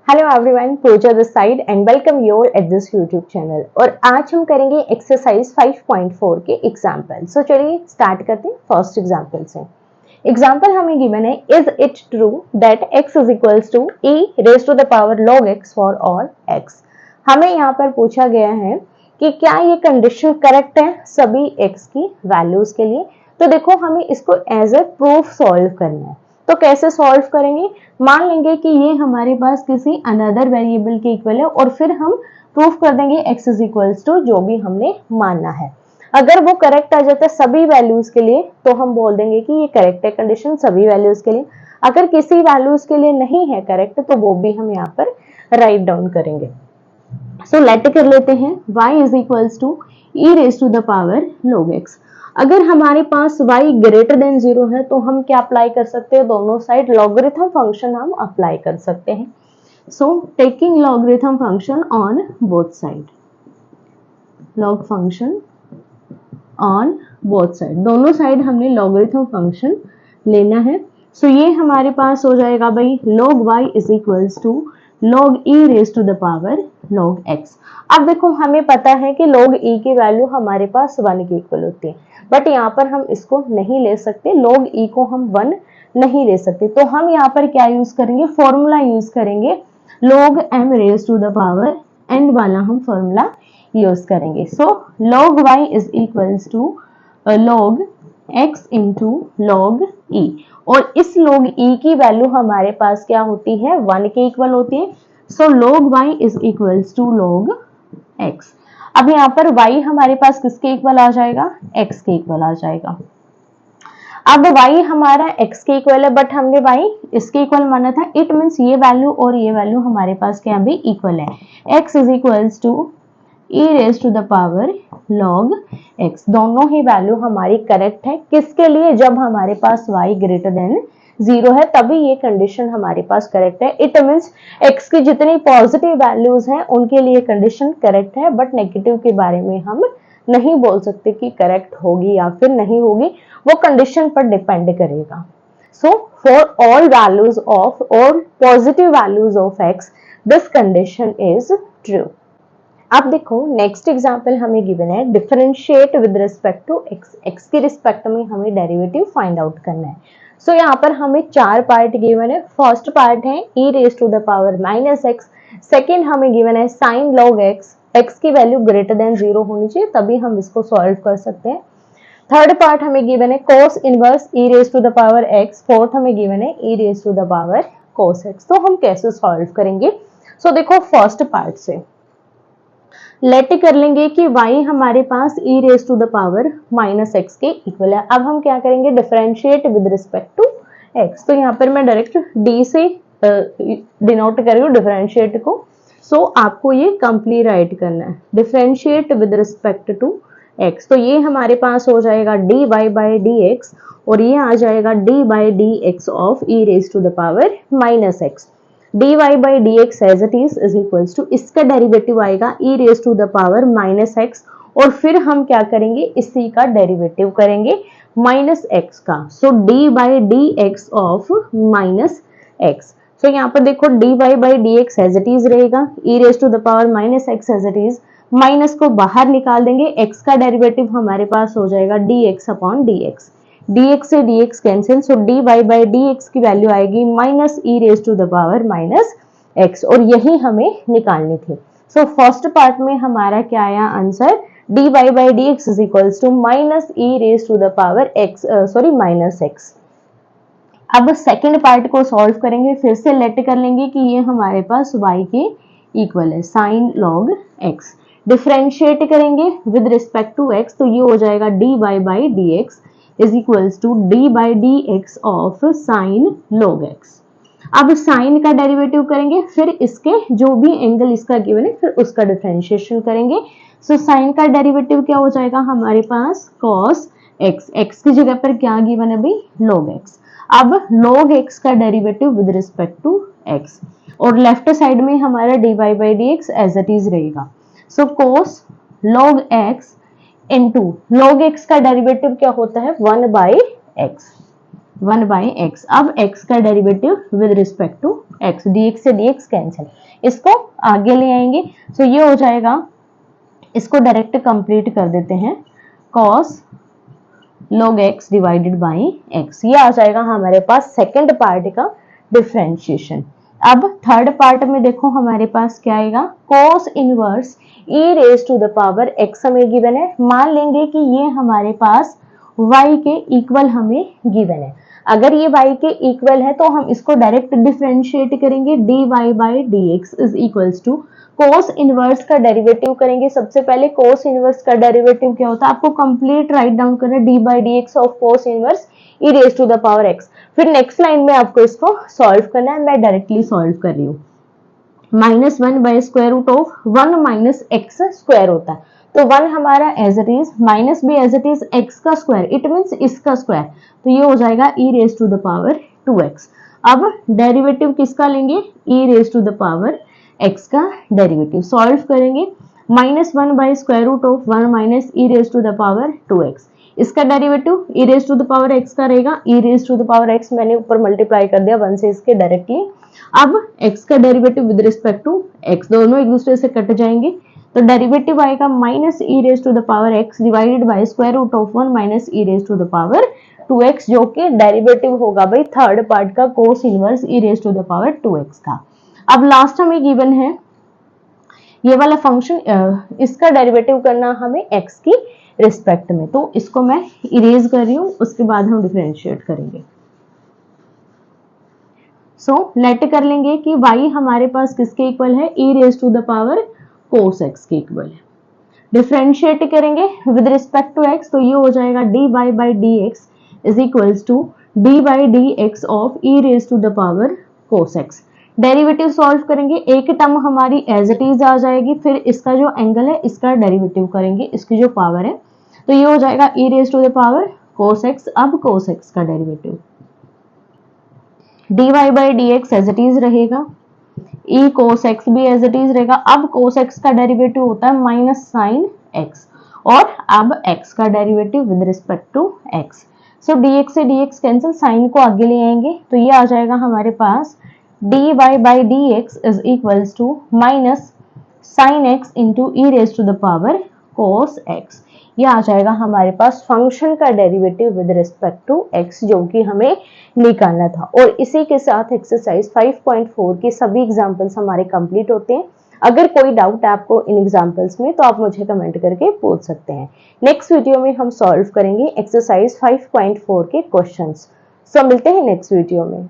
Hello everyone, Pooja this side and welcome you all at this YouTube channel. और आज हम करेंगे एक्सरसाइज 5.4 के एग्जाम्पल। सो चलिए स्टार्ट करते हैं फर्स्ट एग्जाम्पल से। एग्जाम्पल हमें गिवन है, is it true that x is equals to e raise to the power log x for all x। हमें यहाँ पर पूछा गया है कि क्या ये कंडीशन करेक्ट है सभी x की वैल्यूज के लिए। तो देखो, हमें इसको एज ए प्रूफ सॉल्व करना है। तो कैसे सॉल्व करेंगे? मान लेंगे कि ये हमारे पास किसी अनदर वेरिएबल के इक्वल है और फिर हम प्रूफ कर देंगे x इज इक्वल्स टू जो भी हमने मानना है। अगर वो करेक्ट आ जाता है सभी वैल्यूज के लिए तो हम बोल देंगे कि ये करेक्ट है कंडीशन सभी वैल्यूज के लिए। अगर किसी वैल्यूज के लिए नहीं है करेक्ट तो वो भी हम यहाँ पर राइट डाउन करेंगे। सो लेट कर लेते हैं y is equals to e raise to the power log x। अगर हमारे पास y ग्रेटर देन 0 है तो हम क्या अप्लाई कर सकते हैं? दोनों साइड लॉगरिथम फंक्शन हम अप्लाई कर सकते हैं। So taking logarithm function on both side, log function on both side, दोनों साइड हमने लॉगरिथम फंक्शन लेना है। सो ये हमारे पास हो जाएगा भाई log y is equals to log e raise to the power log x। अब देखो, हमें पता है कि log e की वैल्यू हमारे पास 1 के इक्वल होती है, बट यहाँ पर हम इसको नहीं ले सकते, log e को हम 1 नहीं ले सकते। तो हम यहाँ पर क्या यूज करेंगे? फॉर्मूला यूज करेंगे, log m raise to the power n वाला हम फॉर्मूला यूज करेंगे। So log y is equals to log x into log e, और इस log e की वैल्यू हमारे पास क्या होती है? 1 के इक्वल होती है। So log y is equals to log x। अब यहाँ पर y हमारे पास किसके इक्वल आ जाएगा? x के इक्वल आ जाएगा। अब y हमारा x के इक्वल है बट हमने y इसके इक्वल माना था, इट मीन्स ये वैल्यू और ये वैल्यू हमारे पास क्या भी इक्वल है। x is equals to e raise to the power log x। दोनों ही वैल्यू हमारी करेक्ट है। किसके लिए? जब हमारे पास y ग्रेटर देन 0 है तभी ये कंडीशन हमारे पास करेक्ट है। इट मीन्स x की जितनी पॉजिटिव वैल्यूज हैं उनके लिए कंडीशन करेक्ट है, बट नेगेटिव के बारे में हम नहीं बोल सकते कि करेक्ट होगी या फिर नहीं होगी, वो कंडीशन पर डिपेंड करेगा। So for all values of और positive values of x this condition is true. अब देखो, नेक्स्ट एग्जांपल हमें गिवन है, differentiate with respect to x। x के रिस्पेक्ट में हमें डेरिवेटिव फाइंड आउट करना है। सो यहाँ पर हमें 4 पार्ट गिवन है। फर्स्ट पार्ट है e raise to the power minus x. Second हमें गिवन है साइन log x, x की वैल्यू ग्रेटर देन 0 होनी चाहिए तभी हम इसको सॉल्व कर सकते हैं। थर्ड पार्ट हमें गिवन है cos inverse e raise to the power x। Fourth हमें गिवन है e raise to the power cos x। तो हम कैसे सॉल्व करेंगे? सो देखो, फर्स्ट पार्ट से लेट कर लेंगे कि y हमारे पास e raise to the power minus x के इक्वल है। अब हम क्या करेंगे? Differentiate with respect to x। तो यहाँ पर मैं डायरेक्ट d से डिनोट कर रही हूँ डिफरेंशिएट को। सो आपको ये कंप्लीट राइट करना है, differentiate with respect to x। तो ये हमारे पास हो जाएगा dy बाई dx और ये आ जाएगा d by dx of e raise to the power minus x. dy by dx as it is equals to, इसका डेरिवेटिव आएगा e raise to the power minus x और फिर हम क्या करेंगे? इसी का डेरिवेटिव करेंगे माइनस एक्स का। So dy by dx of minus X. So यहाँ पर देखो dy by dx as it is रहेगा, e raise to the power minus X as it is, minus को बाहर निकाल देंगे, x का डेरिवेटिव हमारे पास हो जाएगा dx अपॉन dx। dx से dx cancel, so dy by dx की वैल्यू आएगी minus e raise to the power minus x, और यही हमें निकालनी थी। सो फर्स्ट पार्ट में हमारा क्या आया answer? dy by dx is equals to minus e raise to the power x, sorry minus x। अब सेकेंड पार्ट को सॉल्व करेंगे, फिर से लेट कर लेंगे कि ये हमारे पास y के इक्वल है साइन log x। डिफरेंशिएट करेंगे विद रिस्पेक्ट टू x, तो ये हो जाएगा dy by dx is equals to d by dx of sine log x। अब साइन का डेरिवेटिव करेंगे, फिर इसके जो भी एंगल इसका गिवन है फिर उसका डिफरेंशिएशन करेंगे। सो साइन का डेरिवेटिव क्या हो जाएगा हमारे पास? cos x। x की जगह पर क्या गिवन है भाई? log x। अब log x का derivative with respect to x और लेफ्ट साइड में हमारा dy by dx as it is रहेगा। So cos log x into log x का डेरिवेटिव क्या होता है? 1 बाई x। 1 by x. अब x का derivative with respect to x, dx से dx कैंसिल, इसको आगे ले आएंगे। सो ये हो जाएगा, इसको डायरेक्ट कंप्लीट कर देते हैं, cos log x divided by x। ये आ जाएगा हमारे पास सेकंड पार्ट का डिफरेंशिएशन। अब थर्ड पार्ट में देखो हमारे पास क्या आएगा, cos inverse e raise to the power x हमें गिवन है। मान लेंगे कि ये हमारे पास y के इक्वल हमें गिवन है। अगर ये y के इक्वल है तो हम इसको डायरेक्ट डिफरेंशिएट करेंगे, dy by dx is equals to cos inverse का डेरिवेटिव करेंगे। सबसे पहले कोस इनवर्स का डेरिवेटिव क्या होता है, आपको कंप्लीट राइट डाउन करना है, d by d x of cos inverse e raise to the power x. फिर नेक्स्ट लाइन में आपको इसको सॉल्व करना है, मैं डायरेक्टली सॉल्व कर रही हूँ। -1 by square root of 1 minus X square होता है, तो 1 हमारा एज इट इज, माइनस भी एज इट इज, एक्स का स्क्वायर इट मीन्स इसका स्क्वायर, तो ये हो जाएगा E raise to the power 2x। अब डेरिवेटिव किसका लेंगे, E raise to the power x का डेरिवेटिव सॉल्व करेंगे। -1 by square root of 1 minus E raise to the power 2x, इसका derivative E raise to the power x का रहेगा, E raise to the power x मैंने ऊपर multiply कर दिया 1 से इसके डायरेक्टली। अब x का derivative with respect to x, दोनों एक दूसरे से कट जाएंगे, तो डेरिवेटिव आएगा minus E raise to the power x divided by square root of 1 minus E raise to the power 2x, जो कि डेरिवेटिव होगा भाई थर्ड पार्ट का cos inverse e raise to the power 2x का। अब last हमें given है ये वाला फंक्शन, इसका डेरिवेटिव करना हमें x की रिस्पेक्ट में, तो इसको मैं इरेज कर रही हूं, उसके बाद हम डिफरेंशिएट करेंगे। सो लेट कर लेंगे कि y हमारे पास किसके इक्वल है, e raise to the power cos x के इक्वल है। डिफरेंशिएट करेंगे विद रिस्पेक्ट टू x, तो ये हो जाएगा dy by dx is equals to dy by dx of e raise to the power cos x। Derivative solve करेंगे, एक term हमारी एज इट इज आ जाएगी, फिर इसका जो एंगल है इसका डेरिवेटिव करेंगे, इसकी जो पावर है, तो ये हो जाएगा e raise to the power cos x। अब cos x का derivative dy by dx as it is रहेगा, e cos x भी एज इट इज रहेगा। अब cos x का डेरिवेटिव होता है माइनस साइन x, और अब x का derivative with respect to x। So dx से dx कैंसिल, साइन को आगे ले आएंगे, तो ये आ जाएगा हमारे पास dy by dx is equals to minus sine x into e raise to the power cos x। ये आ जाएगा हमारे पास फंक्शन का derivative with respect to x, जो कि हमें निकालना था। और इसी के साथ एक्सरसाइज 5.4 के सभी एग्जांपल्स हमारे कंप्लीट होते हैं। अगर कोई डाउट है आपको इन एग्जांपल्स में, तो आप मुझे कमेंट करके पूछ सकते हैं। नेक्स्ट वीडियो में हम सॉल्व करेंगे एक्सरसाइज 5.4 के क्वेश्चंस। सो मिलते हैं नेक्स्ट वीडियो में।